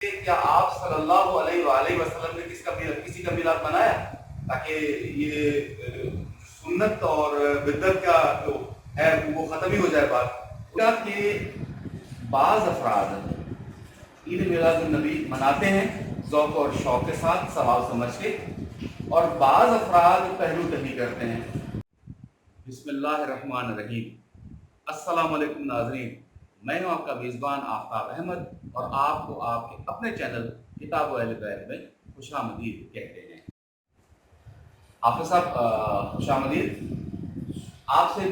کیا آپ صلی اللہ علیہ وآلہ وسلم نے کسی کا میلاد منایا تاکہ یہ سنت اور بدعت کا جو ہے وہ ختم ہی ہو جائے بات کہ بعض افراد عید میلاد النبی مناتے ہیں ذوق اور شوق کے ساتھ ثواب سمجھ کے، اور بعض افراد پہلو تہی کرتے ہیں۔ بسم اللہ الرحمن الرحیم۔ السلام علیکم ناظرین، میں ہوں آپ کا میزبان آفتاب احمد اور آپ کو آپ کے اپنے چینل کتاب و اہل بیت میں خوش آمدید کہتے ہیں۔ حافظ صاحب خوش آمدید۔ آپ سے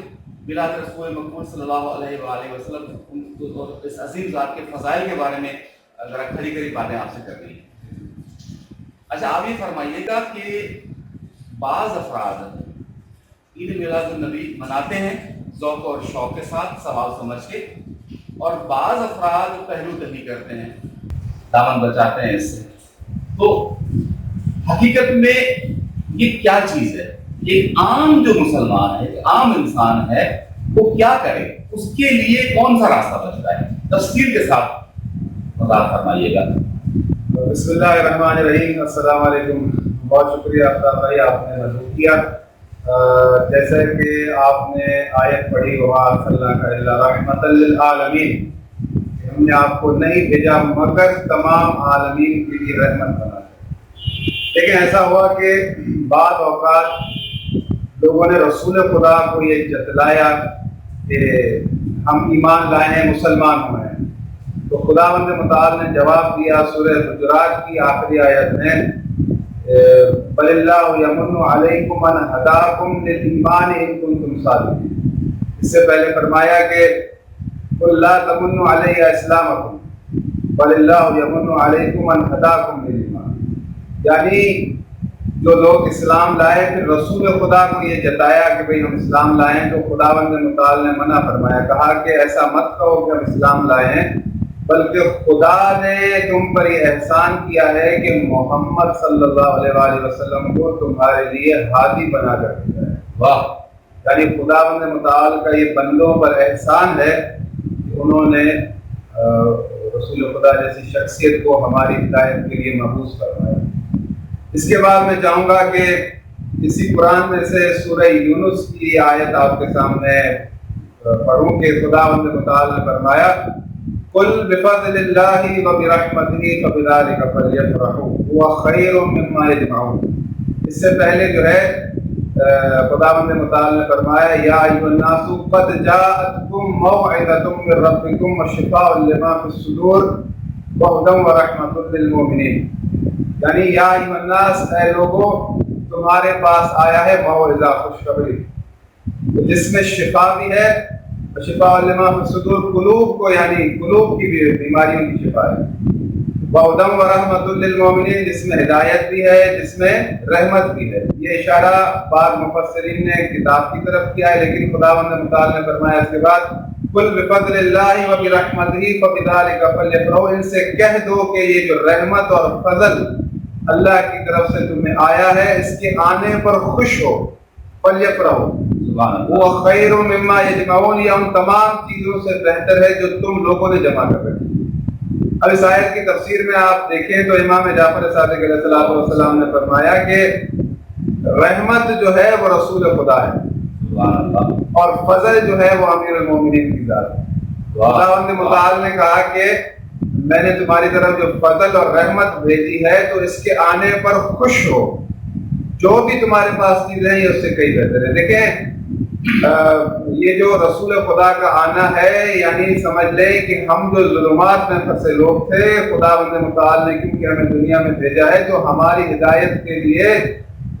میلاد رسول مقبول صلی اللہ علیہ وآلہ وسلم اور اس عظیم ذات کے فضائل کے بارے میں ذرا کھری کھری باتیں آپ سے کرنی ہیں۔ اچھا، آپ یہ فرمائیے گا کہ بعض افراد عید میلاد النبی مناتے ہیں ذوق اور شوق کے ساتھ ثواب سمجھ کے، اور بعض افراد پہلو تہی کرتے ہیں، دامن بچاتے ہیں اس سے۔ تو حقیقت میں یہ کیا چیز ہے؟ ایک عام جو مسلمان ہے، ایک عام انسان ہے، وہ کیا کرے؟ اس کے لیے کون سا راستہ بچتا ہے؟ تفصیل کے ساتھ وضاحت فرمائیے گا۔ بسم اللہ الرحمن الرحیم۔ السلام علیکم۔ بہت شکریہ آفتاب بھائی، آپ نے مدعو کیا۔ جیسے کہ آپ نے آیت پڑھی وَمَا أَرْسَلْنَاكَ إِلَّا رَحْمَةً لِلْعَالَمِينَ، کہ ہم نے آپ کو نہیں بھیجا مگر تمام عالمین کے لیے رحمت بنا ہے۔ لیکن ایسا ہوا کہ بعض اوقات لوگوں نے رسول خدا کو یہ جتلایا کہ ہم ایمان لائے ہیں، مسلمان ہوئے ہیں، تو خداوند متعال نے جواب دیا سورہ حجرات کی آخری آیت میں، بل اللہ یمن علیکم ان ہداکم للایمان ان کنتم صادقین۔ اس سے پہلے فرمایا کہ قل لا تمنوا علی اسلامکم بل اللہ یمن علیکم ان ہداکم للایمان، یعنی جو لوگ اسلام لائے پھر رسول خدا کو یہ جتایا کہ بھئی ہم اسلام لائے ہیں، تو خداوند متعال نے منع فرمایا، کہا کہ ایسا مت کہو کہ ہم اسلام لائے ہیں، بلکہ خدا نے تم پر یہ احسان کیا ہے کہ محمد صلی اللہ علیہ وآلہ وسلم کو تمہارے لیے ہادی بنا کر دیا ہے۔ واہ! یعنی خداوند متعال کا یہ بندوں پر احسان ہے کہ انہوں نے رسول خدا جیسی شخصیت کو ہماری ہدایت کے لیے مبعوث فرمایا۔ اس کے بعد میں چاہوں گا کہ اسی قرآن میں سے سورہ یونس کی آیت آپ کے سامنے پڑھوں کہ خداوند متعال نے فرمایا قل بفضل اللہ وبرحمتہ فبذلک فلیفرحوا هو خیر مما یجمعون۔ اس سے پہلے جو ہے خداوند متعال نے فرمایا یا ایھا الناس قد جاءتکم موعظۃ من ربکم وشفاء لما فی الصدور وہدی ورحمۃ للمؤمنین، یعنی یا ایھا الناس، اے لوگوں، تمہارے پاس آیا ہے موعظہ، خوشخبری، جس میں شفا بھی ہے، شفاء لما فی الصدور، قلوب کو، یعنی قلوب کی بھی بیماریوں کی شفا ہے، وہدی ورحمۃ للمؤمنین، جس میں ہدایت بھی ہے، جس میں رحمت بھی ہے۔ یہ اشارہ بعض مفسرین نے کتاب کی طرف کیا ہے، لیکن خداوند متعال نے فرمایا اس کے بعد قل بفضل اللہ وبرحمتہ فبذلک فلیفرحوا، ان سے کہہ دو کہ یہ جو رحمت اور فضل اللہ کی طرف سے تمہیں آیا ہے، اس کے آنے پر خوش ہو، فلیفرحوا وہ خیر مما یجمعون، یہ ان تمام چیزوں سے بہتر ہے جو تم لوگوں نے جمع کر رکھی۔ اب اس آیت کی تفسیر میں آپ دیکھیں تو امام جعفر صادق علیہ الصلوۃ والسلام نے فرمایا کہ رحمت جو ہے وہ رسول خدا ہے، اور فضل جو ہے وہ امیر المومنین کی ذات ہے۔ خداوند متعال نے کہا کہ میں نے تمہاری طرف جو فضل اور رحمت بھیجی ہے تو اس کے آنے پر خوش ہو، جو بھی تمہارے پاس چیزیں ہیں یہ اس سے کئی بہتر ہے۔ دیکھیں یہ جو رسول خدا کا آنا ہے، یعنی سمجھ لیں کہ ہم جو ظلمات میں پھنسے لوگ تھے، خداوند متعال نے کیونکہ ہمیں دنیا میں بھیجا ہے تو ہماری ہدایت کے لیے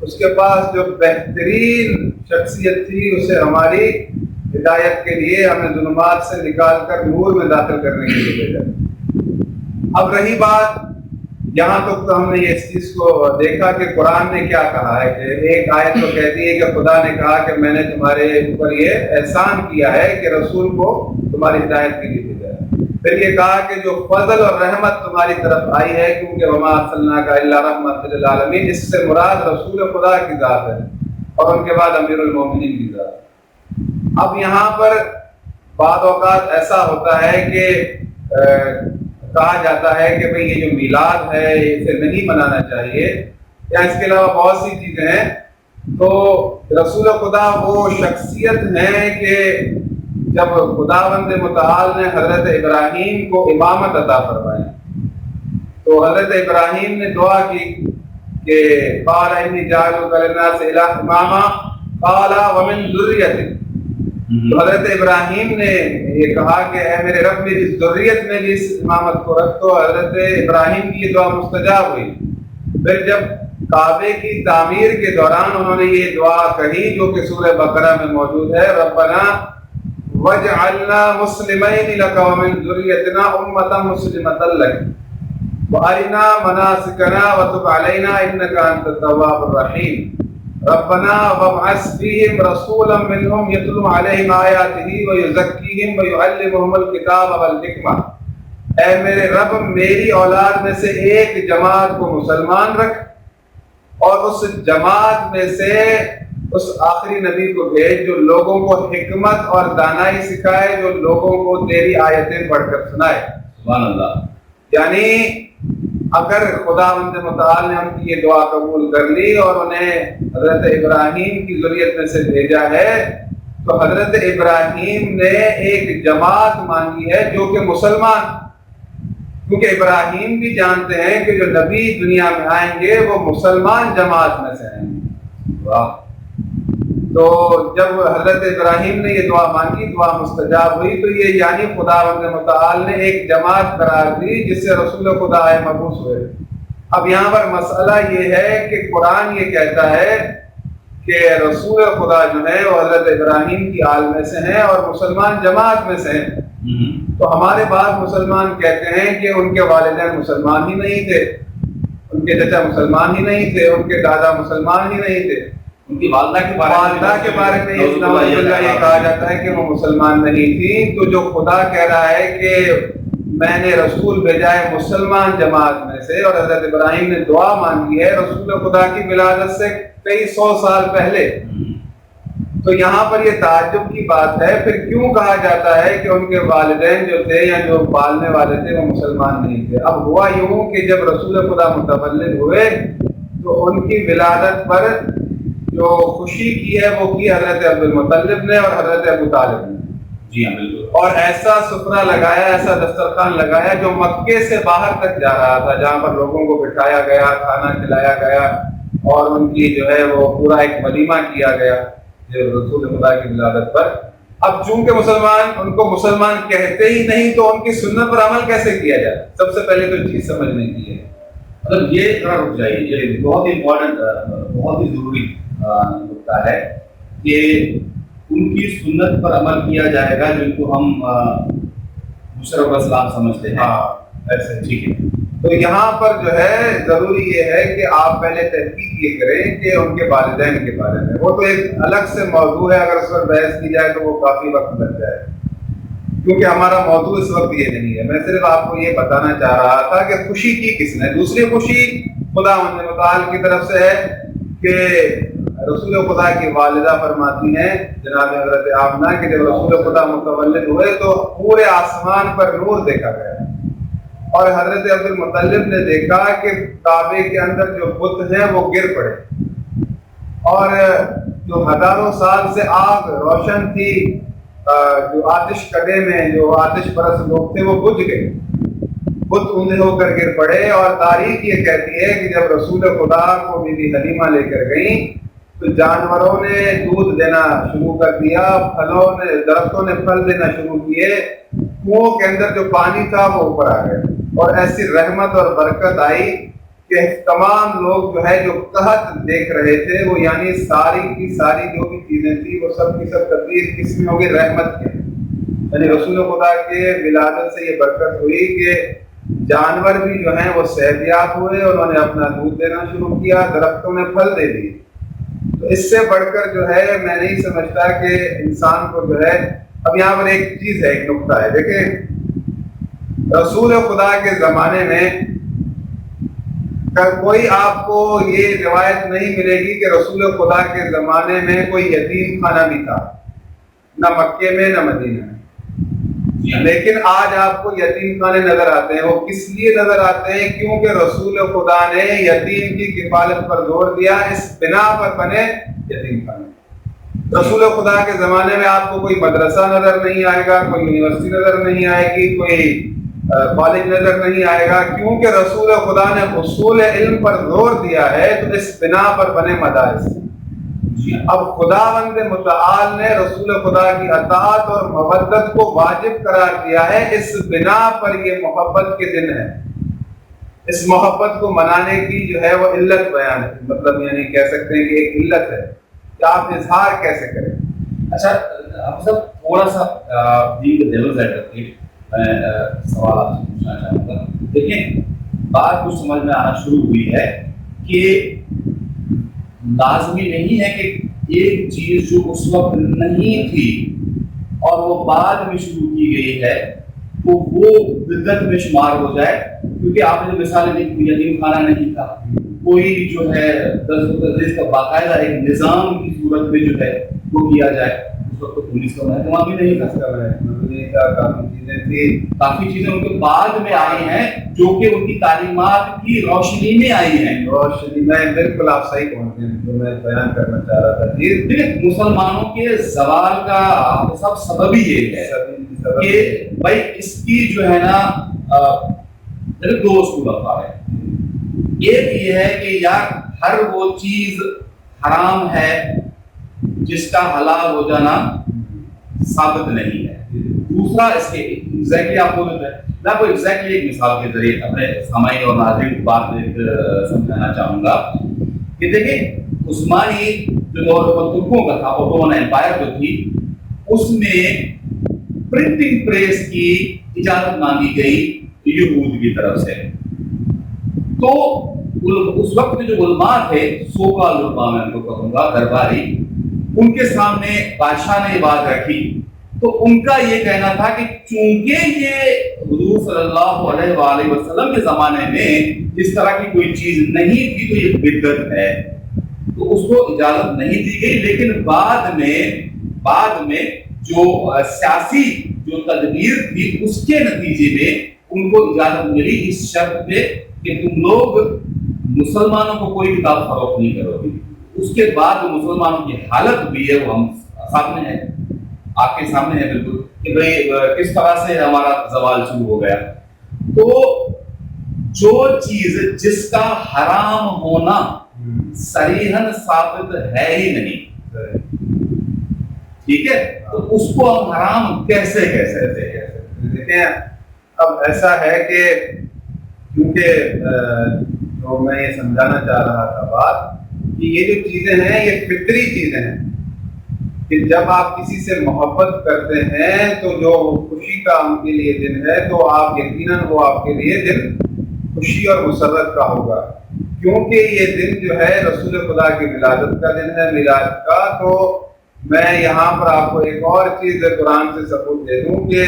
اس کے پاس جو بہترین شخصیت تھی اسے ہماری ہدایت کے لیے ہمیں ظلمات سے نکال کر نور میں داخل کرنے کے لیے بھیجا۔ اب رہی بات، یہاں تک تو ہم نے اس چیز کو دیکھا کہ قرآن نے کیا کہا ہے، کہ ایک آیت تو کہتی ہے کہ خدا نے کہا کہ میں نے تمہارے اوپر یہ احسان کیا ہے کہ رسول کو تمہاری ہدایت کے لیے بھیجا ہے۔ پھر یہ کہا کہ جو فضل اور رحمت تمہاری طرف آئی ہے، کیونکہ وما ارسلناک الا رحمۃ للعالمین، اس سے مراد رسول خدا کی ذات ہے، اور ان کے بعد امیر المومنین کی ذات ہے۔ اب یہاں پر بعض اوقات ایسا ہوتا ہے کہ کہا جاتا ہے کہ بھئی یہ جو میلاد ہے اسے نہیں منانا چاہیے، یا اس کے علاوہ بہت سی چیزیں ہیں، تو رسول خدا وہ شخصیت ہیں کہ جب خداوند متعال نے حضرت ابراہیم کو امامت عطا فرمائی تو حضرت ابراہیم نے دعا کی کہ قال انی جاعلک للناس اماما قال ومن ذریتی، تو حضرت ابراہیم نے یہ کہا کہ اے میرے رب میری ذریت میں بھی اس امامت کو رکھ، تو حضرت ابراہیم کی یہ دعا مستجاب ہوئی۔ پھر جب کعبے کی تعمیر کے دوران انہوں نے یہ دعا کہی جو کہ سورہ بقرہ میں موجود ہے، ربنا وجعلنا مسلمین لک ومن ذریتنا امة مسلمة لک وارنا مناسکنا وتب علینا انک انت التواب الرحیم ربنا وابعث فیہم رسولا منہم یتلو علیہم آیاتہ ویزکیہم ویعلمہم الکتاب والحکمہ، اے میرے رب میری اولاد میں سے ایک جماعت کو مسلمان رکھ اور اس جماعت میں سے اس آخری نبی کو بھیج جو لوگوں کو حکمت اور دانائی سکھائے، جو لوگوں کو تیری آیتیں پڑھ کر سنائے۔ سبحان اللہ۔ یعنی اگر خداوند متعال نے ہم کی یہ دعا قبول کر لی اور انہیں حضرت ابراہیم کی ذریت میں سے بھیجا ہے، تو حضرت ابراہیم نے ایک جماعت مانگی ہے جو کہ مسلمان، کیونکہ ابراہیم بھی جانتے ہیں کہ جو نبی دنیا میں آئیں گے وہ مسلمان جماعت میں سے آئیں گے۔ واہ! تو جب حضرت ابراہیم نے یہ دعا مانگی، دعا مستجاب ہوئی، تو یہ یعنی خداوند متعال نے ایک جماعت قرار دی جس سے رسول خدا مبعوث ہوئے۔ اب یہاں پر مسئلہ یہ ہے کہ قرآن یہ کہتا ہے کہ رسول خدا جو ہے وہ حضرت ابراہیم کی آل میں سے ہیں اور مسلمان جماعت میں سے ہیں، تو ہمارے بعض مسلمان کہتے ہیں کہ ان کے والدین مسلمان ہی نہیں تھے، ان کے چچا مسلمان ہی نہیں تھے، ان کے دادا مسلمان ہی نہیں تھے، ان کی والدہ کے بارے میں یہ کہا جاتا ہے کہ وہ مسلمان نہیں تھی۔ تو جو خدا کہہ رہا ہے کہ میں نے رسول بھیجا ہے مسلمان جماعت میں سے، اور حضرت ابراہیم نے دعا مانگی ہے رسول خدا کی ولادت سے کئی 100 سال پہلے، تو یہاں پر یہ تعجب کی بات ہے پھر کیوں کہا جاتا ہے کہ ان کے والدین جو تھے یا جو پالنے والے تھے وہ مسلمان نہیں تھے؟ اب ہوا یوں کہ جب رسول خدا متولد ہوئے تو ان کی ولادت پر جو خوشی کی ہے وہ کی حضرت عبد المطلب نے اور حضرت ابو طالب نے۔ جی ہاں بالکل۔ اور ایسا سفرہ لگایا، ایسا دسترخوان لگایا جو مکے سے باہر تک جا رہا تھا، جہاں پر لوگوں کو بٹھایا گیا، کھانا کھلایا گیا اور ان کی جو ہے وہ پورا ایک ولیمہ کیا گیا رسول خدا کی ولادت پر۔ اب چونکہ مسلمان ان کو مسلمان کہتے ہی نہیں تو ان کی سنت پر عمل کیسے کیا جائے؟ سب سے پہلے تو چیز سمجھنے کی ہے، مطلب یہ ذرا رک جائیے، یہ بہت امپورٹنٹ، بہت ہی ضروری نکتہ ہے کہ ان کی سنت پر عمل کیا جائے گا جن کو ہم مشرف اسلام سمجھتے ہیں۔ ہاں ایسے ٹھیک ہے۔ تو یہاں پر جو ہے ضروری یہ ہے کہ آپ پہلے تحقیق یہ کریں کہ ان کے والدین کے بارے میں، وہ تو ایک الگ سے موضوع ہے، اگر اس پر بحث کی جائے تو وہ کافی وقت لگ جائے، کیونکہ ہمارا موضوع اس وقت یہ نہیں ہے۔ میں صرف آپ کو یہ بتانا چاہ رہا تھا کہ خوشی کی کس نے۔ دوسری خوشی خداوند متعال کی طرف سے ہے کہ رسول خدا کی والدہ فرماتی ہیں جناب حضرت آمنہ کہ جب رسول خدا متولد ہوئے تو پورے آسمان پر نور دیکھا گیا، اور حضرت عبد المطلب نے دیکھا کہ کعبے کے اندر جو بت ہیں وہ گر پڑے، اور جو ہزاروں سال سے آگ روشن تھی، جو آتش کدے میں جو آتش پرست لوگ تھے وہ بجھ گئے، بت اوندھے ہو کر گر پڑے۔ اور تاریخ یہ کہتی ہے کہ جب رسول خدا کو بی بی حلیمہ لے کر گئیں تو جانوروں نے دودھ دینا شروع کر دیا، درختوں نے پھل دینا شروع کیے، کنوؤں کے اندر جو پانی تھا وہ اوپر آ گیا، اور ایسی رحمت اور برکت آئی کہ تمام لوگ جو ہے جو قحط دیکھ رہے تھے وہ یعنی ساری کی ساری جو بھی چیزیں تھی وہ سب کی سب تبدیل کس میں ہوگی؟ رحمت کے، یعنی رسول خدا کے ولادت سے یہ برکت ہوئی کہ جانور بھی جو ہیں وہ صحتیاب ہوئے، انہوں نے اپنا دودھ دینا شروع کیا، درختوں نے پھل دے دیے۔ تو اس سے بڑھ کر جو ہے میں نہیں سمجھتا کہ انسان کو جو ہے، اب یہاں پر ایک چیز ہے، ایک نقطہ ہے، دیکھیں رسول خدا کے زمانے میں کوئی آپ کو یہ روایت نہیں ملے گی کہ رسول خدا کے زمانے میں کوئی یتیم خانہ بھی تھا، نہ مکے میں نہ مدینہ میں۔ لیکن آج آپ کو یتیم خانے نظر آتے ہیں. وہ کس لیے نظر آتے ہیں؟ کیونکہ رسول خدا نے یتیم کی کفالت پر زور دیا، اس بنا پر بنے یتیم خانے. رسول خدا کے زمانے میں آپ کو کوئی مدرسہ نظر نہیں آئے گا، کوئی یونیورسٹی نظر نہیں آئے گی، کوئی کالج نظر نہیں آئے گا، کیونکہ رسول خدا نے اصول علم پر زور دیا ہے، تو اس بنا پر بنے مدارس. اب خداوند متعال نے رسول خدا کی اطاعت اور مودت کو واجب قرار دیا ہے، اس بنا پر یہ محبت کے دن ہے. اس محبت کو منانے کی جو ہے وہ علت بیان ہے، مطلب یعنی کہہ سکتے ہیں کہ ایک علت ہے کہ آپ اظہار کیسے کریں. اچھا آپ سب تھوڑا سا ڈیولز ایڈوکیٹ میں سوال آپ سے پوچھنا چاہوں گا. دیکھیں بات کچھ سمجھ میں آنا شروع ہوئی ہے کہ لازمی نہیں ہے کہ ایک چیز جو اس وقت نہیں تھی اور وہ بعد میں شروع کی گئی ہے تو وہ بدعت میں شمار ہو جائے. کیونکہ آپ نے جو مثالیں دی، یتیم خانہ نہیں تھا، کوئی جو ہے درس و تدریس کا باقاعدہ ایک نظام کی صورت میں جو ہے وہ کیا جائے. اس وقت پولیس کا محکمہ بھی نہیں تھا، کافی چیزیں ان کے بعد میں آئی ہیں جو کہ ان کی تعلیمات کی روشنی میں آئی ہیں. روشنی میں بالکل آپ صحیح پہنچے ہیں جو میں بیان کرنا چاہ رہا تھا. لیکن مسلمانوں کے زوال کا سب سبب ہی یہ ہے کہ بھائی اس کی جو ہے نا دو اسکول افکار ہے. ایک یہ ہے کہ یار ہر وہ چیز حرام ہے جس کا حلال ہو جانا ثابت نہیں ہے. دوسرا اس کے ایگزیکٹلی آپ کو میں کو ایگزیکٹلی ایک مثال کے ذریعے اپنے سامعین اور ناظرین کو بات سمجھانا چاہوں گا کہ دیکھیں عثمانی جو دور ترکوں کا تھا، اوٹومن امپائر جو تھی، اس میں پرنٹنگ پریس کی اجازت مانگی گئی یہود کی طرف سے. تو اس وقت کے جو علماء تھے، سوکال علماء میں ان کو کہوں گا، درباری، ان کے سامنے بادشاہ نے یہ بات رکھی تو ان کا یہ کہنا تھا کہ چونکہ یہ حضور صلی اللہ علیہ وآلہ وسلم کے زمانے میں اس طرح کی کوئی چیز نہیں تھی تو یہ بدعت ہے، تو اس کو اجازت نہیں دی گئی. لیکن بعد میں جو سیاسی جو تدبیر تھی اس کے نتیجے میں ان کو اجازت ملی اس شرط پہ کہ تم لوگ مسلمانوں کو کوئی کتاب فروخت نہیں کرو گے. اس کے بعد مسلمانوں کی حالت بھی ہے وہ ہم سامنے ہے، آپ کے سامنے ہے بالکل کہ بھئی کس طرح سے ہمارا زوال شروع ہو گیا. تو جو چیز جس کا حرام ہونا صریحاً ثابت ہے ہی نہیں، ٹھیک ہے، تو اس کو ہم حرام کیسے کہہ سکتے ہیں؟ دیکھیں اب ایسا ہے کہ کیونکہ جو میں یہ سمجھانا چاہ رہا تھا بات کہ یہ جو چیزیں ہیں یہ فطری چیزیں ہیں کہ جب آپ کسی سے محبت کرتے ہیں تو جو خوشی کا ان کے لیے دن ہے تو آپ یقیناً وہ آپ کے لیے دن خوشی اور مسرت کا ہوگا. کیونکہ یہ دن جو ہے رسول خدا کی ولادت کا دن ہے، میلاد کا. تو میں یہاں پر آپ کو ایک اور چیز قرآن سے ثبوت دے دوں کہ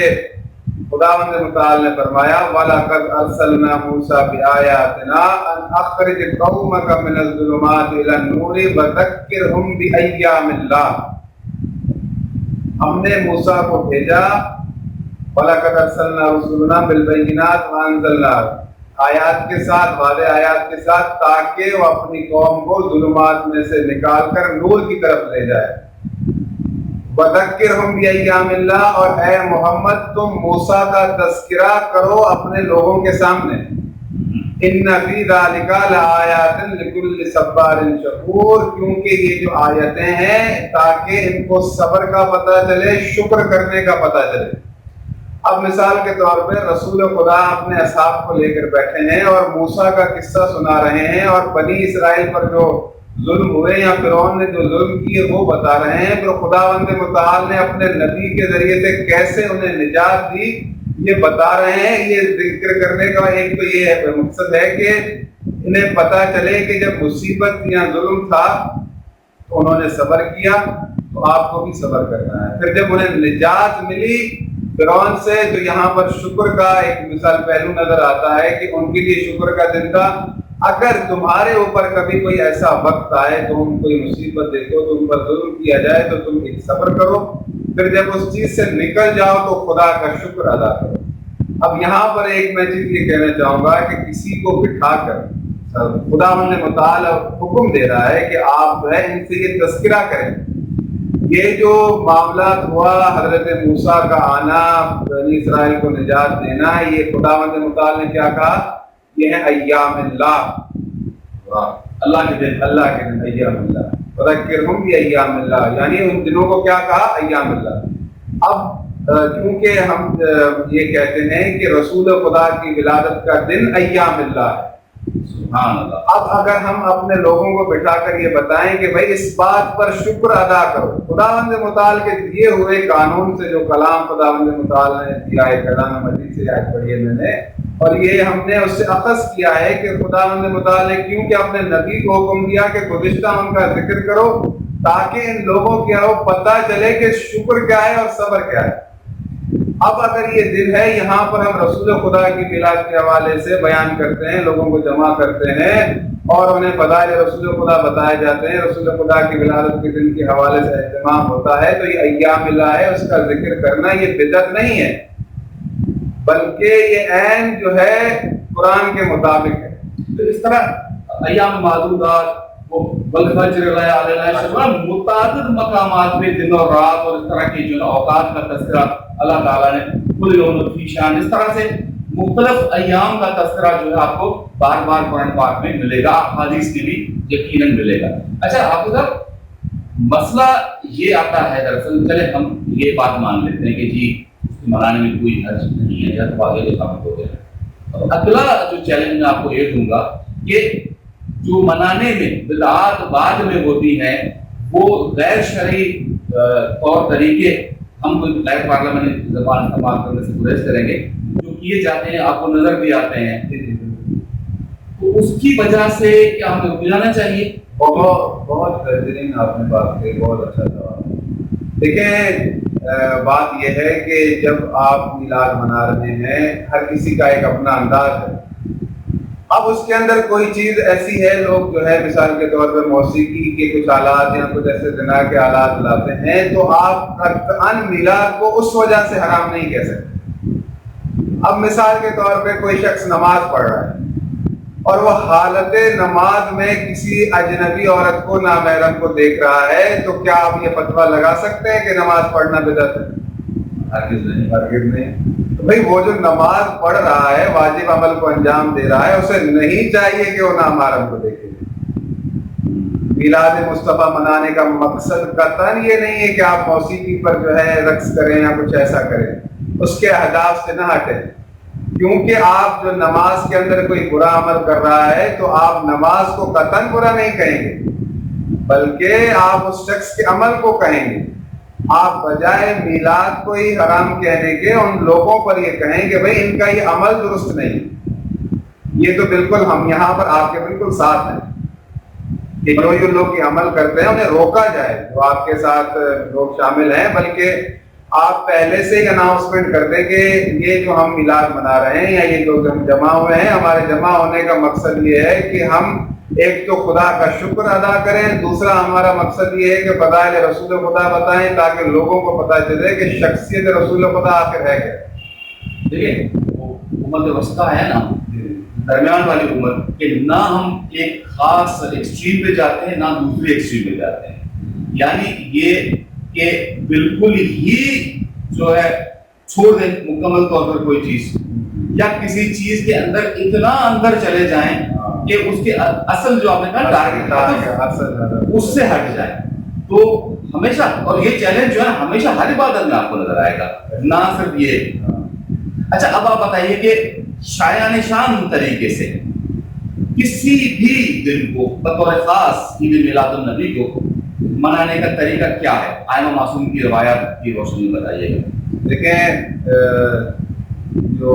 خداوند متعال نے فرمایا وَلَقَدْ أَرْسَلْنَا مُوسَىٰ بِآيَاتِنَا أَنْ أَخْرِجْ قَوْمَكَ مِنَ الظُّلُمَاتِ إِلَى النُّورِ وَذَكِّرْهُمْ بِأَيَّامِ اللَّهِ. ہم نے موسیٰ کو بھیجا وَلَقَدْ أَرْسَلْنَا رُسُلَنَا بِالْبَيِّنَاتِ وَأَنزَلْنَا آیات کے ساتھ، واضح آیات کے ساتھ، تاکہ وہ اپنی قوم کو ظلمات میں سے نکال کر نور کی طرف لے جائے. وَذَكِّرْهُمْ بِأَيَّامِ اللَّهِ، اور اے محمد تم موسیٰ کا تذکرہ کرو اپنے لوگوں کے سامنے. إِنَّ فِي ذَلِكَ لَآيَاتٍ لِكُلِّ صَبَّارٍ شَكُورٍ، کیونکہ یہ جو آیتیں ہیں تاکہ ان کو صبر کا پتہ چلے، شکر کرنے کا پتہ چلے. اب مثال کے طور پہ رسول خدا اپنے اصحاب کو لے کر بیٹھے ہیں اور موسیٰ کا قصہ سنا رہے ہیں اور بنی اسرائیل پر جو ظلم ہوئے یا فرعون نے جو ظلم کیے وہ بتا رہے ہیں. پھر خداوند متعال نے اپنے نبی کے ذریعے سے کیسے انہیں نجات دی یہ بتا رہے ہیں. یہ ذکر کرنے کا ایک تو یہ مقصد ہے کہ انہیں پتہ چلے کہ جب مصیبت یا ظلم تھا تو انہوں نے صبر کیا، تو آپ کو بھی صبر کرنا ہے. پھر جب انہیں نجات ملی فرعون سے، تو یہاں پر شکر کا ایک مثال پہلو نظر آتا ہے کہ ان کے لیے شکر کا دن تھا. اگر تمہارے اوپر کبھی کوئی ایسا وقت آئے، تم کوئی مصیبت دیکھو، تم پر ظلم کیا جائے، تو تم ایک صبر کرو پھر جب اس چیز سے نکل جاؤ تو خدا کا شکر ادا کرو. اب یہاں پر ایک میں چیز یہ کہنا چاہوں گا کہ کسی کو بٹھا کر خدا متعالی حکم دے رہا ہے کہ آپ جو ہے ان سے یہ تذکرہ کریں. یہ جو معاملات ہوا حضرت موسیٰ کا آنا، بنی اسرائیل کو نجات دینا، یہ خدا متعالی نے کیا کہا؟ یہ ہے ایام اللہ، اللہ کے دن، اللہ کے دن ایام اللہ، فذکرہم بایام اللہ، یعنی ان دنوں کو کیا کہا؟ ایام اللہ. اب کیونکہ ہم یہ کہتے ہیں کہ رسول خدا کی ولادت کا دن ایام اللہ ہے، سبحان اللہ. اب اگر ہم اپنے لوگوں کو بٹھا کر یہ بتائیں کہ بھائی اس بات پر شکر ادا کرو، خداوند متعال کے دیے ہوئے قانون سے، جو کلام خداوند متعال نے دیا ہے، کلام مجید سے آیت پڑھی ہے میں نے، اور یہ ہم نے اس سے اخذ کیا ہے کہ خداوند متعال نے کیونکہ اپنے نبی کو حکم دیا کہ گزشتہ ان کا ذکر کرو، تاکہ ان لوگوں کو پتہ چلے کہ شکر کیا ہے اور صبر کیا ہے. اب اگر یہ دن ہے، یہاں پر ہم رسول خدا کی میلاد کے حوالے سے بیان کرتے ہیں، لوگوں کو جمع کرتے ہیں اور انہیں فضائل رسول خدا بتائے جاتے ہیں، رسول خدا کی ولادت کے دن کے حوالے سے اہتمام ہوتا ہے، تو یہ ایام اللہ ہے، اس کا ذکر کرنا یہ بدعت نہیں ہے، بلکہ یہ عین جو ہے قرآن کے مطابق ہے. تو اس طرح ایام معدودات والفجر متعدد مقامات پہ دن اور رات اور اس طرح کی جو اوقات کا تذکرہ اللہ تعالیٰ نے کل یوم فی شان، اس طرح سے مختلف ایام کا تذکرہ جو ہے آپ کو بار بار قرآن پاک میں ملے گا، حدیث میں بھی یقیناً ملے گا. اچھا آپ ادھر مسئلہ یہ آتا ہے، دراصل چلے ہم یہ بات مان لیتے ہیں کہ جی اس کو منانے میں کوئی حرج نہیں ہے، جب آگے تو ثابت ہو گیا. اگلا جو چیلنج میں آپ کو یہ دوں گا کہ جو منانے میں بدعات بعد میں ہوتی ہیں، وہ غیر شرعی طور طریقے ہم کوئی غیر پارلیمنٹری زبان استعمال کرنے سے گریز کریں گے، جو کیے جاتے ہیں آپ کو نظر بھی آتے ہیں، تو اس کی وجہ سے کیا ہمیں ملانا چاہیے؟ بہت بہترین آپ نے بات کی، بہت اچھا جواب. دیکھیں بات یہ ہے کہ جب آپ میلاد منا رہے ہیں، ہر کسی کا ایک اپنا انداز ہے. اب اس کے اندر کوئی چیز ایسی ہے، لوگ جو ہے مثال کے طور پہ موسیقی کے کچھ آلات یا کچھ ایسے زنا کے آلات لاتے ہیں، تو آپ قطعاً میلاد کو اس وجہ سے حرام نہیں کہہ سکتے. اب مثال کے طور پہ کوئی شخص نماز پڑھ رہا ہے اور وہ حالت نماز میں کسی اجنبی عورت کو، نامحرم کو دیکھ رہا ہے، تو کیا آپ یہ فتویٰ لگا سکتے ہیں کہ نماز پڑھنا بدعت ہے؟ ہرگز نہیں، ہرگز نہیں. تو بھئی وہ جو نماز پڑھ رہا ہے، واجب عمل کو انجام دے رہا ہے، اسے نہیں چاہیے کہ وہ نامحرم کو دیکھے. میلاد مصطفیٰ منانے کا مقصد قطعاً یہ نہیں ہے کہ آپ موسیقی پر جو ہے رقص کریں یا کچھ ایسا کریں، اس کے اہداف سے نہ ہٹیں. کیونکہ آپ جو نماز کے اندر کوئی برا عمل کر رہا ہے، تو آپ نماز کو قطعاً برا نہیں کہیں گے، بلکہ آپ اس شخص کے عمل کو کہیں گے. آپ بجائے میلاد کو ہی حرام کہنے کے ان لوگوں پر یہ کہیں کہ بھئی ان کا یہ عمل درست نہیں. یہ تو بالکل ہم یہاں پر آپ کے بالکل ساتھ ہیں کہ جو لوگ یہ عمل کرتے ہیں انہیں روکا جائے، جو آپ کے ساتھ لوگ شامل ہیں، بلکہ آپ پہلے سے ہی اناؤنسمنٹ کر دیں کہ یہ جو ہم میلاد منا رہے ہیں یا یہ لوگ ہم جمع ہوئے ہیں، ہمارے جمع ہونے کا مقصد یہ ہے کہ ہم ایک تو خدا کا شکر ادا کریں، دوسرا ہمارا مقصد یہ ہے کہ فضائل رسول خدا بتائیں تاکہ لوگوں کو پتہ چلے کہ شخصیت رسول خدا آخر ہے کیا. دیکھیں وہ امت وسطیٰ ہے نا، درمیان والی امت، کہ نہ ہم ایک خاص ایکسٹریم پہ جاتے ہیں نہ دوسری ایکسٹریم پہ جاتے ہیں. یعنی یہ کہ بالکل ہی جو ہے چھوڑ دیں مکمل طور پر کوئی چیز، یا کسی چیز کے اندر اتنا اندر چلے جائیں کہ اس کے اصل جو آپ نے کہا ٹارگیٹ اس سے ہٹ جائیں. تو ہمیشہ، اور یہ چیلنج جو ہے ہمیشہ ہر عبادت میں آپ کو نظر آئے گا، نہ صرف یہ. اچھا اب آپ بتائیے کہ شایان شان طریقے سے کسی بھی دن کو بطور خاص عید میلاد النبی کو منانے کا طریقہ کیا ہے؟ آئمہ معصوم کی روایات کی روشنی میں بتائیے گا. دیکھیں جو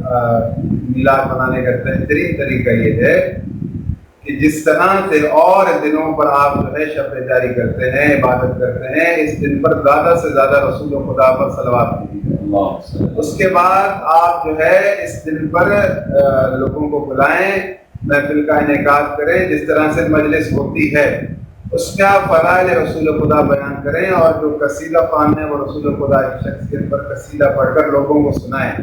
میلاد منانے کا بہترین طریقہ یہ ہے کہ جس طرح سے اور دنوں پر آپ جو ہے شب جاری کرتے ہیں، عبادت کرتے ہیں، اس دن پر زیادہ سے زیادہ رسول خدا پر صلوات کیجیے. اس کے بعد آپ جو ہے اس دن پر لوگوں کو بلائیں، محفل کا انعقاد کریں، جس طرح سے مجلس ہوتی ہے. اس میں آپ فضائل رسول خدا بیان کریں اور جو قصیدہ خوان ہے وہ رسول خدا کی شخصیت پر قصیدہ پڑھ کر لوگوں کو سنائیں،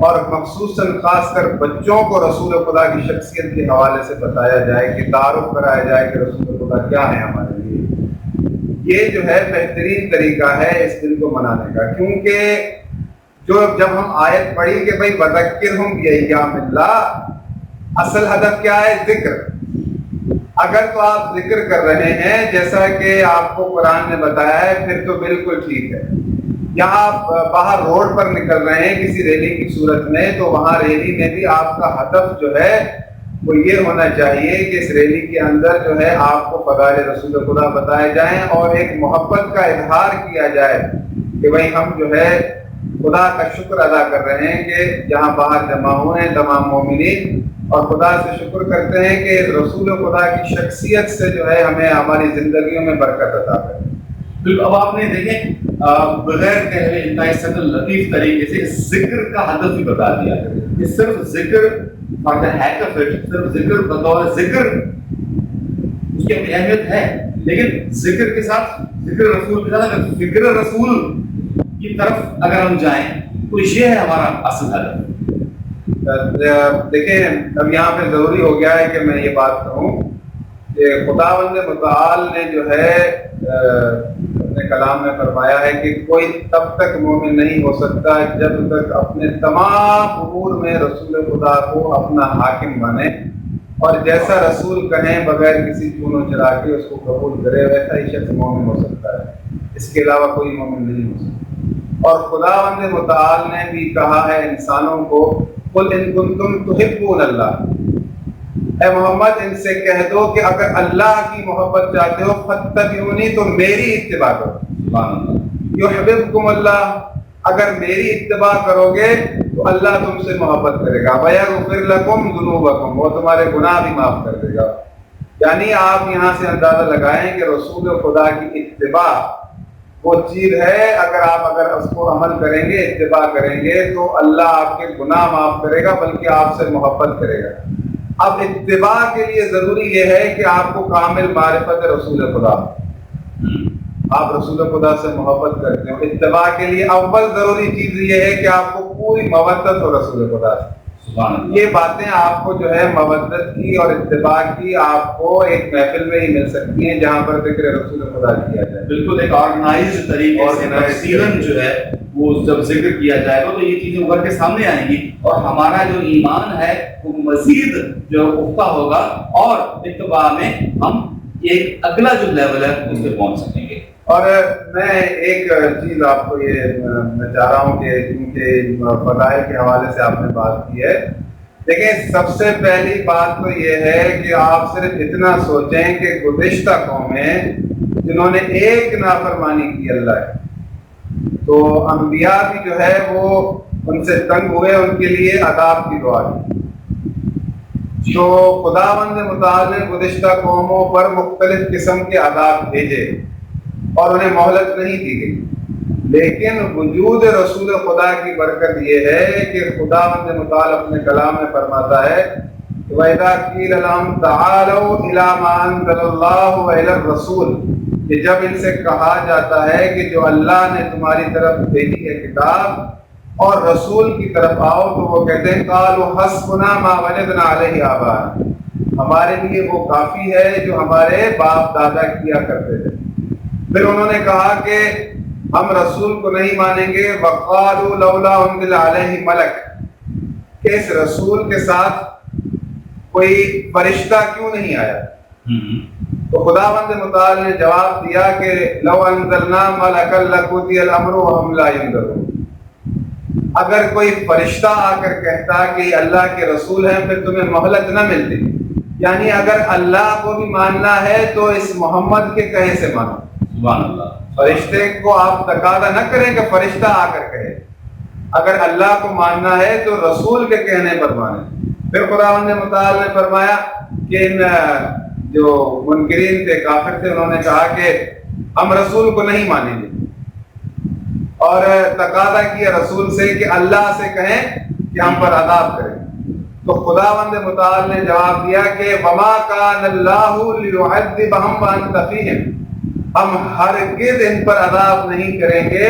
اور مخصوصاً خاص کر بچوں کو رسول خدا کی شخصیت کے حوالے سے بتایا جائے کہ تعارف کرایا جائے کہ رسول خدا کیا ہے ہمارے لیے۔ یہ جو ہے بہترین طریقہ ہے اس دن کو منانے کا، کیونکہ جب ہم آیت پڑھی کہ بھائی بذکرہم بایام اللہ، اصل ہدف کیا ہے؟ ذکر۔ اگر تو آپ ذکر کر رہے ہیں جیسا کہ آپ کو قرآن نے بتایا ہے پھر تو بالکل ٹھیک ہے۔ یہاں آپ باہر روڈ پر نکل رہے ہیں کسی ریلی کی صورت میں، تو وہاں ریلی میں بھی آپ کا ہدف جو ہے وہ یہ ہونا چاہیے کہ اس ریلی کے اندر جو ہے آپ کو فضائل رسول خدا بتائے جائیں اور ایک محبت کا اظہار کیا جائے کہ بھائی ہم جو ہے خدا کا شکر ادا کر رہے ہیں کہ یہاں باہر جمع ہوئے ہیں تمام مومنین، اور خدا سے شکر کرتے ہیں کہ رسول خدا کی شخصیت سے جو ہے ہمیں ہماری زندگیوں میں برکت عطا کرے۔ بالکل، اب آپ نے دیکھیں بغیر کہے انتہائی سٹل لطیف طریقے سے ذکر کا ہدف بھی بتا دیا کہ صرف ذکر for the heck of it, صرف ذکر بطور ذکر اس کی اپنی اہمیت ہے، لیکن ذکر کے ساتھ ذکر رسول کے ساتھ اگر فکر رسول کی طرف اگر ہم جائیں تو یہ ہے ہمارا اصل ہدف۔ دیکھیں اب یہاں پہ ضروری ہو گیا ہے کہ میں یہ بات کہوں کہ خداوند متعال نے جو ہے اپنے کلام میں فرمایا ہے کہ کوئی تب تک مومن نہیں ہو سکتا جب تک اپنے تمام امور میں رسول خدا کو اپنا حاکم مانے، اور جیسا رسول کہیں بغیر کسی چون و چرا کے اس کو قبول کرے، ویسا ہی شخص مومن ہو سکتا ہے، اس کے علاوہ کوئی مومن نہیں ہو سکتا۔ اور خداوند متعال نے بھی کہا ہے انسانوں کو قل ان کنتم تحبون اللہ، اے محمد ان سے کہہ دو کہ اگر اللہ کی محبت چاہتے ہو فاتبعونی، تو میری اتباع کرو، یحببکم اللہ، اگر میری اتباع کرو گے تو اللہ تم سے محبت کرے گا، ویغفر لکم ذنوبکم، وہ تمہارے گناہ بھی معاف کر دے گا۔ یعنی آپ یہاں سے اندازہ لگائیں کہ رسول خدا کی اتباع وہ چیز ہے، اگر اس کو عمل کریں گے، اتباع کریں گے تو اللہ آپ کے گناہ معاف کرے گا، بلکہ آپ سے محبت کرے گا۔ اب اتباع کے لیے ضروری یہ ہے کہ آپ کو کامل معرفت رسول خدا، آپ رسول خدا سے محبت کرتے ہو۔ اتباع کے لیے اول ضروری چیز یہ ہے کہ آپ کو پوری مودت ہو رسول خدا سے۔ یہ باتیں آپ کو جو ہے مودت کی اور اتباع کی آپ کو ایک محفل میں ہی مل سکتی ہیں جہاں پر ذکر رسول خدا کیا جائے، بالکل ایک آرگنائزڈ طریقے سے تفصیلاً جو ہے وہ جب ذکر کیا جائے گا تو یہ چیزیں ابھر کے سامنے آئیں گی، اور ہمارا جو ایمان ہے وہ مزید جو پختہ ہوگا، اور اتباع میں ہم ایک اگلا جو لیول ہے اس پہ پہنچ سکیں گے۔ اور میں ایک چیز آپ کو یہ میں چاہ رہا ہوں کہ کیونکہ فضائل کے حوالے سے آپ نے بات کی ہے، دیکھیں سب سے پہلی بات تو یہ ہے کہ آپ صرف اتنا سوچیں کہ گزشتہ قومیں جنہوں نے ایک نافرمانی کی اللہ ہے، تو انبیاء بھی جو ہے وہ ان سے تنگ ہوئے، ان کے لیے عذاب کی دعا کی، تو خداوند متعال نے گزشتہ قوموں پر مختلف قسم کے عذاب بھیجے اور انہیں مہلت نہیں دی گئی، لیکن وجود رسول خدا کی برکت یہ ہے کہ خداوند متعال اپنے کلام میں فرماتا ہے وَإِذَا قِيلَ لَهُمْ تَعَالَوْا إِلَىٰ مَا أَنزَلَ اللَّهُ وَإِلَى الرَّسُولِ، کہ جب ان سے کہا جاتا ہے کہ جو اللہ نے تمہاری طرف بھیجی ہے کتاب اور رسول کی طرف آؤ، تو وہ کہتے ہیں قَالُوا حَسْبُنَا مَا وَجَدْنَا عَلَيْهِ آبَاءَنَا، ہمارے لیے وہ کافی ہے جو ہمارے باپ دادا کیا کرتے تھے۔ پھر انہوں نے کہا کہ ہم رسول کو نہیں مانیں گے، وَقَالُوا لَوْلَا أُنزِلَ عَلَيْهِ مَلَكٌ، کہ اس رسول کے ساتھ کوئی فرشتہ کیوں نہیں آیا؟ تو خداوند متعال نے جواب دیا کہ لَوْ أَنزَلْنَا مَلَكًا لَقُضِيَ الْأَمْرُ وَهُمْ لَا يُنظَرُونَ، اگر کوئی فرشتہ آ کر کہتا کہ یہ اللہ کے رسول ہیں پھر تمہیں مہلت نہ ملتی، یعنی اگر اللہ کو بھی ماننا ہے تو اس محمد کے کہے سے مانو۔ سبحان اللہ، فرشتے کو آپ تقاضا نہ کریں کہ فرشتہ آ کر کہے، اگر اللہ کو ماننا ہے تو رسول کے کہنے پر مانیں۔ پھر خداوند متعال نے فرمایا کہ ان جو منکرین تھے، کافر تھے، انہوں نے کہا کہ ہم رسول کو نہیں مانیں گے، اور تقاضا کیا رسول سے کہ اللہ سے کہیں کہ ہم پر عذاب کریں۔ تو خداوند متعال نے جواب دیا کہ وما کان اللہ لیعذبہم وانت فیہم، ہم ہرگز ان پر عذاب نہیں کریں گے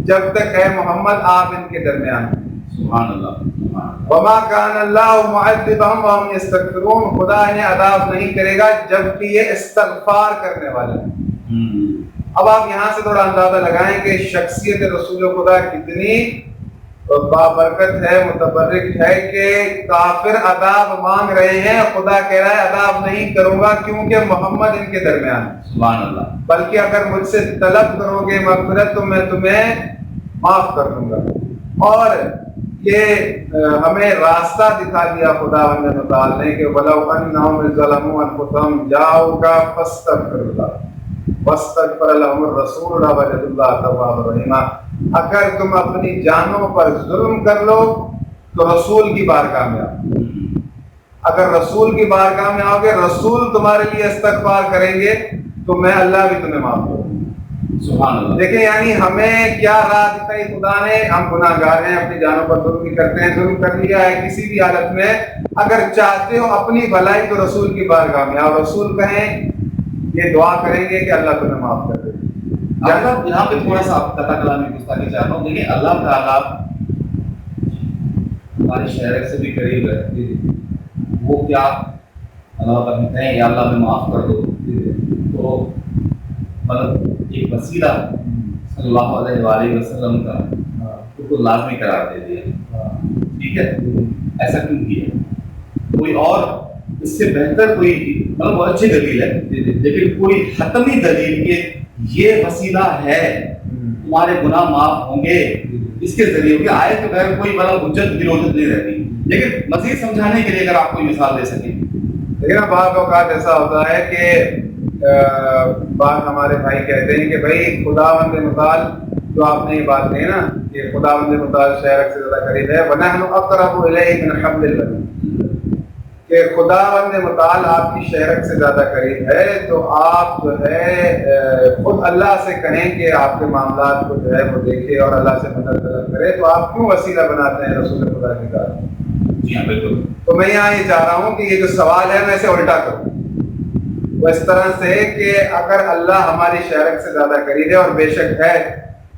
جب تک اے محمد آپ ان کے درمیان ہیں۔ سبحان اللہ، سبحان اللہ۔ وما کان اللہ معذبہم وہم یستغفرون، خدا انہیں عذاب نہیں کرے گا جبکہ یہ استغفار کرنے والے ہیں۔ اب آپ یہاں سے تھوڑا اندازہ لگائیں کہ شخصیت رسول خدا کتنی بابرکت ہے، متبرک ہے کہ کافر عذاب مانگ رہے ہیں، خدا کہہ رہا ہے عذاب نہیں کروں گا کیونکہ محمد ان کے درمیان ہے۔ سبحان اللہ۔ بلکہ اگر مجھ سے طلب کرو گے مغفرت تو میں تمہیں معاف کر دوں گا۔ اور یہ ہمیں راستہ دکھا دیا خداوند متعال نے کہ وَلَوْ أَنَّهُمْ ظَلَمُوا أَنفُسَهُمْ جَاءُوكَ فَاسْتَغْفِرُوا اللَّهَ وَاسْتَغْفَرَ لَهُمُ الرَّسُولُ لَوَجَدُوا اللَّهَ تَوَّابًا رَحِيمًا، اگر تم اپنی جانوں پر ظلم کر لو تو رسول کی بارگاہ میں آؤ، اگر رسول کی بارگاہ میں آؤ گے، رسول تمہارے لیے استغفار کریں گے تو میں اللہ بھی تمہیں معاف کروں گا۔ سبحان اللہ۔ دیکھیں یعنی ہمیں کیا راہ دکھائی خدا نے، ہم گناہ گار ہیں، اپنی جانوں پر ظلم بھی کرتے ہیں، ظلم کر لیا ہے کسی بھی حالت میں، اگر چاہتے ہو اپنی بھلائی تو رسول کی بارگاہ میں آؤ، رسول کہیں یہ دعا کریں گے کہ اللہ تمہیں معاف کر دے۔ یہاں پہ تھوڑا سا قطع کلامی گستاخی چاہ رہا ہوں، دیکھیں اللہ تعالیٰ ہمارے شہر سے بھی قریب ہے، وہ کیا اللہ پر کہیں یا اللہ میں معاف کر دو، تو مطلب ایک وسیلہ صلی اللہ علیہ وآلہ وسلم کا اس کو لازمی قرار دے دیا، ٹھیک ہے؟ ایسا کیوں کیا؟ کوئی اور اس سے بہتر کوئی مطلب بہت اچھی دلیل ہے، لیکن کوئی حتمی دلیل کہ یہ وسیلہ ہے تمہارے گناہ معاف ہوں گے اس کے ذریعے، کہ آیت کے بغیر کوئی مطلب حجت وروجت نہیں رہتی، لیکن مزید سمجھانے کے لیے اگر آپ کوئی مثال دے سکیں۔ لیکن بعض اوقات ایسا ہوتا ہے کہ بعض ہمارے بھائی کہتے ہیں کہ بھائی خداوند متعال، جو آپ نے یہ بات کہی نا کہ خداوند متعال شہرک سے زیادہ قریب ہے، وَنَحْنُ أَقْرَبُ إِلَيْهِ مِنْ حَبْلِ الْوَرِيدِ، کہ خداوند متعال آپ کی شہرک سے زیادہ قریب ہے، تو آپ جو ہے خود اللہ سے کہیں کہ آپ کے معاملات کو جو ہے وہ دیکھے اور اللہ سے مدد طلب کرے، تو آپ کیوں وسیلہ بناتے ہیں رسول خدا کی ذات؟ جی ہاں بالکل۔ تو میں یہاں یہ چاہ رہا ہوں کہ یہ جو سوال ہے میں اسے الٹا کروں، وہ اس طرح سے کہ اگر اللہ ہماری شہرک سے زیادہ قریب ہے اور بے شک ہے،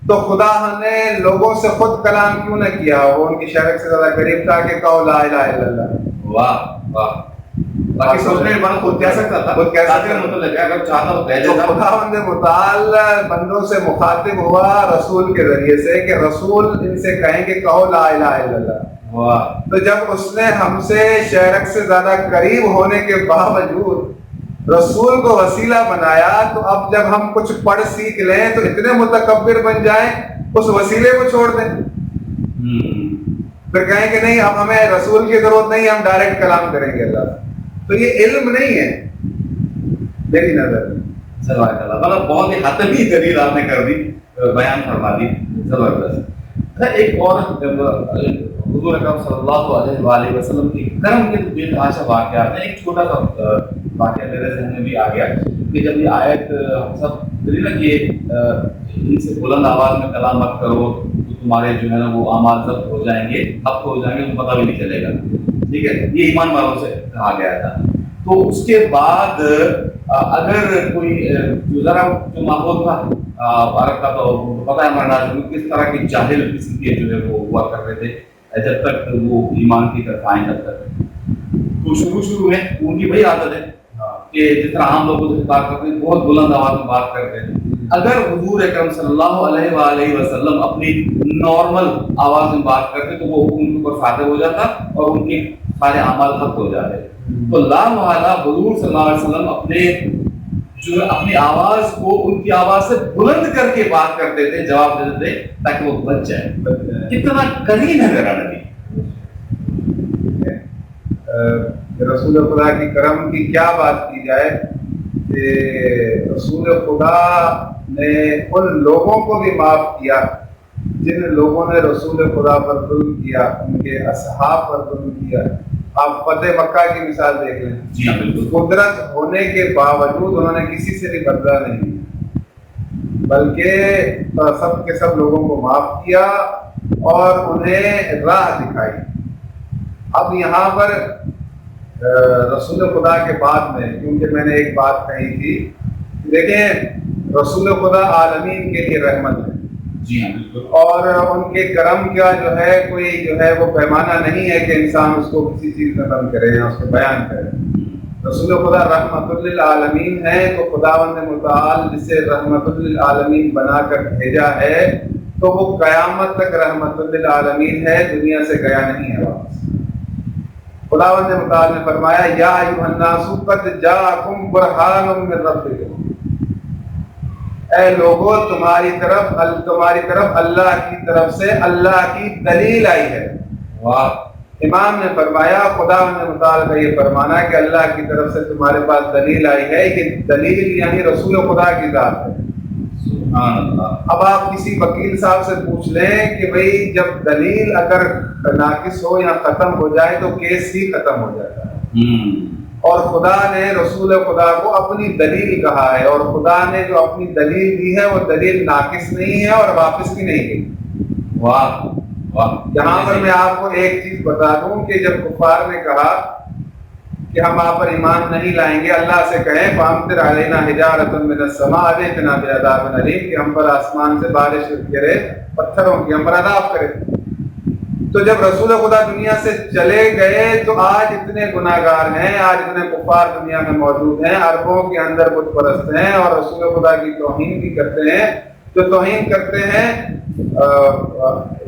تو خدا نے لوگوں سے خود کلام کیوں نہ کیا؟ وہ ان کی شہرک سے زیادہ قریب تھا کہ کہو لا الہ الا اللہ۔ واہ واہ، باقی سوچنے کے بعد خود کہہ سکتا تھا، خود کہہ سکتا تھا، مطلب ہے اگر چاہتا تو کہہ تو دیتا۔ خداوند متعال بندوں سے مخاطب ہوا رسول کے ذریعے سے کہ رسول ان سے کہیں کہ کہو لا الہ الا اللہ۔ واہ، تو جب اس نے ہم سے شہرک سے زیادہ قریب ہونے کے باوجود رسول کو وسیلہ بنایا، تو اب جب ہم کچھ پڑھ سیکھ لیں تو اتنے متکبر بن جائیں اس وسیلے کو چھوڑ دیں، پھر کہیں کہ نہیں اب ہمیں رسول کی ضرورت نہیں، ہم ڈائریکٹ کلام کریں گے اللہ سے۔ تو یہ علم نہیں ہے میری نظر میں۔ جزاک اللہ، مطلب بہت ہی حتمی دلیل آپ نے کر دی، بیان فرما دی، زبردست۔ ایک اور حضور اکرم صلی اللہ علیہ وآلہ وسلم کی کرم کے بے تحاشا واقعات میں ایک چھوٹا سا واقعہ میرے ذہن میں بھی آ گیا کہ جب یہ آیت ہم سب دلی نا کہ ان سے بلند آواز میں کلام مت کرو تو تمہارے جو ہے نا وہ اعمال ضبط ہو جائیں گے، اب ہو جائیں گے، تمہیں پتہ بھی نہیں چلے گا، ٹھیک ہے؟ یہ ایمان والوں سے کہا گیا تھا۔ تو اس کے بعد اگر کوئی ذرا جو ماحول تھا عرب کا، تو پتہ ہے ہمارے ناظرین کس طرح کی جاہل قسم کے جو ہے وہ ہوا کرتے تھے جب تک وہ ایمان کی طرف آئیں جب تک۔ تو شروع میں ان کی وہی عادت ہے کہ جس طرح عام لوگوں سے بات کرتے ہیں بہت بلند آواز میں بات کرتے ہیں۔ اگر حضور اکرم صلی اللہ علیہ وآلہ وسلم اپنی نارمل آواز میں بات کرتے تو وہ ان کے اوپر فاتح ہو جاتا اور ان کے سارے اعمال ختم ہو جاتے۔ تو لا محالہ حضور صلی اللہ علیہ وسلم اپنی آواز کو ان کی آواز سے بلند کر کے بات کرتے تھے، جواب دیتے تھے تاکہ وہ بچ جائے۔ کتنا کریم ہے میرا نبی۔ رسول خدا کی کرم کی کیا بات کی جائے کہ رسول خدا نے ان لوگوں کو بھی معاف کیا جن لوگوں نے رسول خدا پر ظلم کیا، ان کے اصحاب پر ظلم کیا۔ آپ فتح مکہ کی مثال دیکھ لیں، جی ہاں بالکل، قدرت ہونے کے باوجود انہوں نے کسی سے بھی بدلہ نہیں لیا، بلکہ سب کے سب لوگوں کو معاف کیا اور انہیں راہ دکھائی۔ اب یہاں پر رسول خدا کے بعد میں، کیونکہ میں نے ایک بات کہی تھی، دیکھیں رسول خدا عالمین کے لیے رحمت ہے، جی ہاں بالکل، اور ان کے کرم کا جو ہے کوئی جو ہے وہ پیمانہ نہیں ہے کہ انسان اس کو کسی چیز میں ختم کرے یا اس کو بیان کرے۔ رسول خدا رحمت للعالمین ہے، تو خداوند متعال جسے رحمت للعالمین بنا کر بھیجا ہے تو وہ قیامت تک رحمت للعالمین ہے، دنیا سے گیا نہیں ہے واپس۔ خداوند متعال نے فرمایا یا ایھا الناس قد جاءکم برہان من ربکم، اے لوگو تمہاری طرف اللہ کی طرف سے اللہ کی دلیل آئی ہے۔ واہ، امام نے فرمایا خداوند متعال کا یہ فرمانا کہ اللہ کی طرف سے تمہارے پاس دلیل آئی ہے، یہ دلیل یعنی رسول خدا کی ذات ہے۔ سبحان اللہ۔ اب آپ کسی وکیل صاحب سے پوچھ لیں کہ بھئی جب دلیل اگر ناقص ہو یا ختم ہو جائے تو کیس ہی ختم ہو جاتا ہے، اور خدا نے رسول خدا کو اپنی دلیل کہا ہے، اور خدا نے جو اپنی دلیل دی ہے وہ دلیل ناقص نہیں ہے اور واپس بھی نہیں گئی۔ واہ واہ، یہاں پر میں آپ کو ایک چیز بتا دوں کہ جب کفار نے کہا کہ ہم آپ پر ایمان نہیں لائیں گے، اللہ سے کہیں فَأَمْطِرْ عَلَيْنَا حِجَارَةً مِّنَ السَّمَاءِ أَوْ ائْتِنَا بِعَذَابٍ أَلِيمٍ، کہ ہم پر آسمان سے بارش گرے پتھروں کی، ہم پر عذاب کرے۔ تو جب رسول خدا دنیا سے چلے گئے تو آج اتنے گناہ گار ہیں، آج اتنے کفار دنیا میں موجود ہیں، عربوں کے اندر بت پرست ہیں اور رسول خدا کی توہین بھی کرتے ہیں۔ جو توہین کرتے ہیں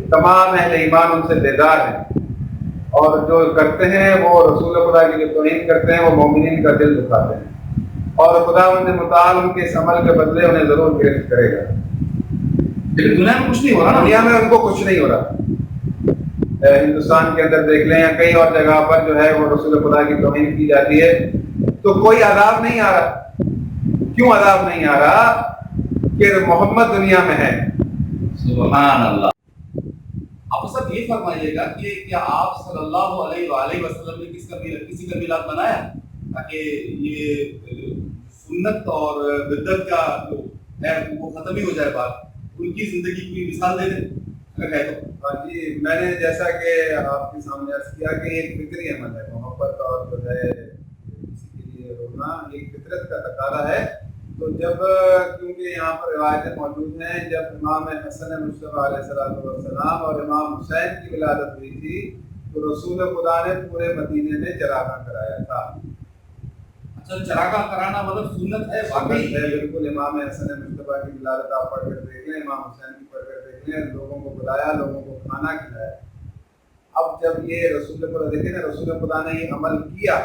تمام اہل ایمان ان سے بیزار ہیں، اور جو کرتے ہیں وہ رسول خدا کی جو توہین کرتے ہیں وہ مومنین کا دل دکھاتے ہیں، اور خداوند متعال ان کے اس عمل کے بدلے انہیں ضرور گرفت کرے گا۔ لیکن دنیا میں کچھ نہیں ہو رہا نا، دنیا میں ان کو کچھ نہیں ہو رہا۔ ہندوستان کے اندر دیکھ لیں یا کئی اور جگہ پر جو ہے وہ رسول خدا کی توہین کی جاتی ہے تو کوئی عذاب نہیں آ رہا۔ کیوں عذاب نہیں آ رہا؟ کہ محمد دنیا میں ہے۔ سبحان اللہ۔ آپ سب یہ فرمائیے گا کہ کیا آپ صلی اللہ علیہ وآلہ وسلم نے کسی کا میلاد منایا تاکہ یہ سنت اور بدعت کا جو ہے وہ ختم ہی ہو جائے بات؟ ان کی زندگی کی مثال دے دیں اگر ہے تو۔ ہاں جی، میں نے جیسا کہ آپ کے سامنے عرض کیا کہ ایک فطری عمل ہے، محبت اور جو ہے کسی کے لیے رونا ایک فطرت کا تقاضا ہے۔ تو جب کیونکہ یہاں پر روایتیں موجود ہیں، جب امام حسن مصطفیٰ علیہ السلام اور امام حسین کی ولادت ہوئی تھی تو رسول خدا نے پورے مدینے میں چراغاں کرایا تھا۔ اچھا، چراغاں کرانا مطلب سنت ہے واقعی ہے، بالکل۔ امام حسن مصطفیٰ کی ولادت آپ پڑھ کر دیکھ لیں، امام حسین کی پڑھ کر دیکھ لیں، لوگوں کو بلایا، لوگوں کو کھانا کھلایا۔ اب جب یہ رسول خدا دیکھیں نا، رسول خدا نے یہ عمل کیا،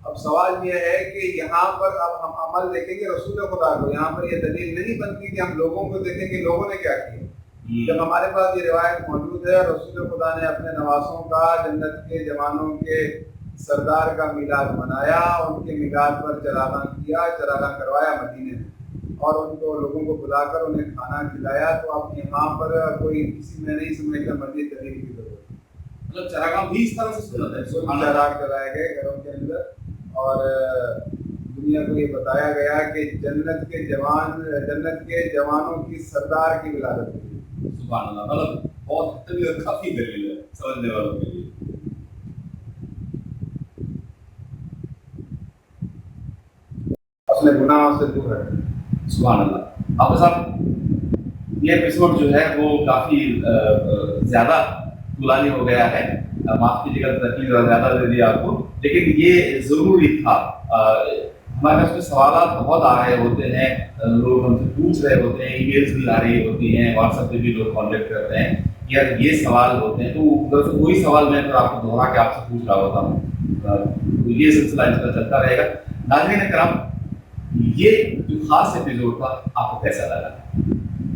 اب سوال یہ ہے کہ یہاں پر اب ہم عمل دیکھیں گے رسول خدا کو، یہاں پر یہ دلیل نہیں بنتی کہ ہم لوگوں کو دیکھیں کہ لوگوں نے کیا کیا۔ جب ہمارے پاس یہ روایت موجود ہے، رسول خدا نے اپنے نواسوں کا، جنت کے جوانوں کے سردار کا میلاد منایا، ان کے میلاد پر چراغاں کیا، چراغاں کروایا مدینے میں، اور ان کو لوگوں کو بلا کر انہیں کھانا کھلایا۔ تو اب یہاں پر کوئی کسی میں نہیں سمجھتا مزید دلیل کی ضرورت ہے۔ مطلب چراغاں بھی اس طرح سے سنت ہے۔ چراغ جلائے گئے گھروں کے اندر، اور دنیا کو یہ بتایا گیا کہ جنت کے جوانوں کی سردار کی ولادت ہوئی۔ سبحان اللہ، مطلب بہت طبیعت کافی دلیل ہے سمجھنے والوں کے لیے۔ اپنے گناہوں سے دور ہے۔ سبحان اللہ۔ آپ صاحب یہ ایپیسوڈ جو ہے وہ کافی زیادہ طولانی ہو گیا ہے، معاف کیجیے گا تکلیف زیادہ دے دی آپ کو، لیکن یہ ضروری تھا۔ ہمارے پاس میں سوالات بہت آ رہے ہوتے ہیں، لوگ ہم سے پوچھ رہے ہوتے ہیں، ای میلز بھی آ رہی ہوتی ہیں، واٹس ایپ پہ بھی لوگ کانٹیکٹ کرتے ہیں کہ یار یہ سوال ہوتے ہیں، تو دراصل وہی سوال میں پھر آپ کو دوہرا کے آپ سے پوچھ رہا ہوتا ہوں۔ تو یہ سلسلہ اس کا چلتا رہے گا۔ ناظرین کرام، یہ جو خاص ایپیسوڈ تھا آپ کو کیسا لگا؟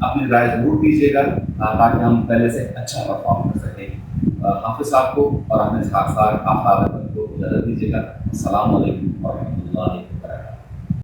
اپنی رائے ضرور دیجیے گا تاکہ ہم پہلے سے اچھا پرفارم کر سکیں۔ حافظ صاحب کو اور اپنے ساتھ ساتھ آپ کو اجازت دیجیے گا۔ السلام علیکم ورحمۃ اللہ۔